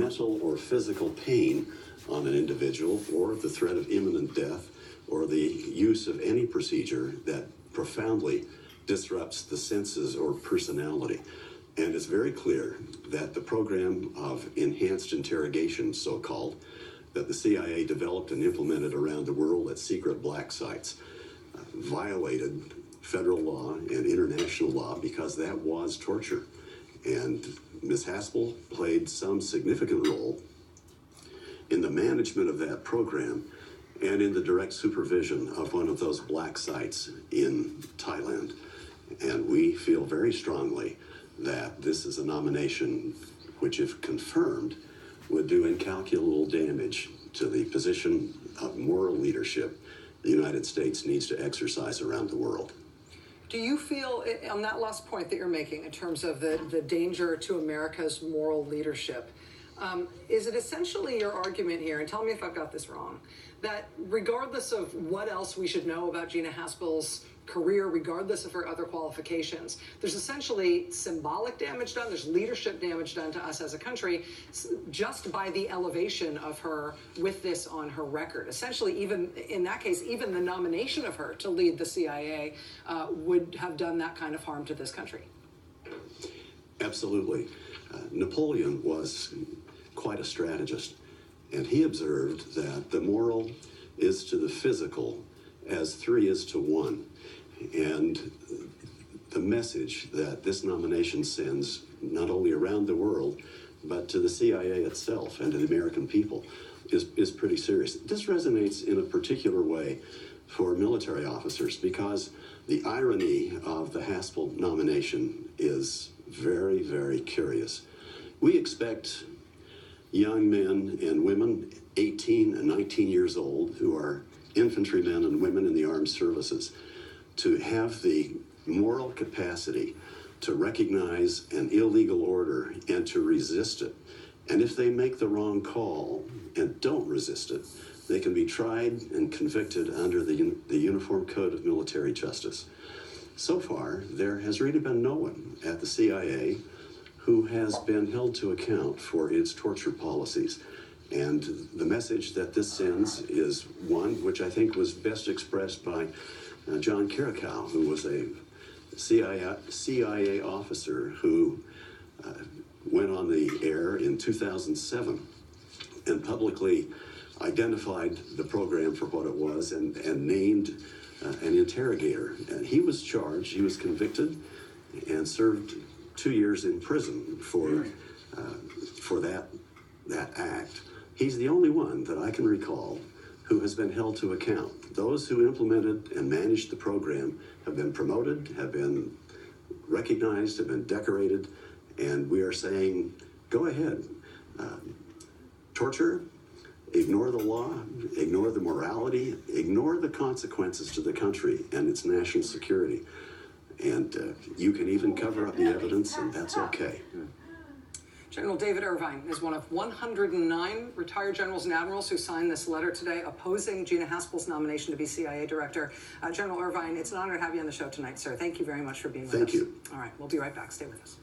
mental or physical pain on an individual, or the threat of imminent death, or the use of any procedure that profoundly disrupts the senses or personality. And it's very clear that the program of enhanced interrogation, so-called, that the CIA developed and implemented around the world at secret black sites violated federal law and international law, because that was torture. And Ms. Haspel played some significant role in the management of that program and in the direct supervision of one of those black sites in Thailand. And we feel very strongly that this is a nomination which, if confirmed, would do incalculable damage to the position of moral leadership the United States needs to exercise around the world. Do you feel, on that last point that you're making in terms of the danger to America's moral leadership, is it essentially your argument here, and tell me if I've got this wrong, that regardless of what else we should know about Gina Haspel's career, regardless of her other qualifications, there's essentially symbolic damage done, there's leadership damage done to us as a country just by the elevation of her with this on her record? Essentially, even in that case, even the nomination of her to lead the CIA would have done that kind of harm to this country. Absolutely. Napoleon was quite a strategist, and he observed that the moral is to the physical as 3 is to 1. And the message that this nomination sends, not only around the world, but to the CIA itself and to the American people, is pretty serious. This resonates in a particular way for military officers, because the irony of the Haspel nomination is very, very curious. We expect young men and women, 18 and 19 years old, who are infantrymen and women in the armed services, to have the moral capacity to recognize an illegal order and to resist it. And if they make the wrong call and don't resist it, they can be tried and convicted under the Uniform Code of Military Justice. So far, there has really been no one at the CIA who has been held to account for its torture policies. And the message that this sends is one which I think was best expressed by John Kirikow, who was a CIA officer who went on the air in 2007 and publicly identified the program for what it was and named an interrogator. And he was charged, he was convicted, and served 2 years in prison for that act. He's the only one that I can recall who has been held to account. Those who implemented and managed the program have been promoted, have been recognized, have been decorated, and we are saying, go ahead. Torture, ignore the law, ignore the morality, ignore the consequences to the country and its national security. And you can even cover up the evidence, and that's okay. General David Irvine is one of 109 retired generals and admirals who signed this letter today opposing Gina Haspel's nomination to be CIA director. General Irvine, it's an honor to have you on the show tonight, sir. Thank you very much for being with us. Thank you. All right, we'll be right back. Stay with us.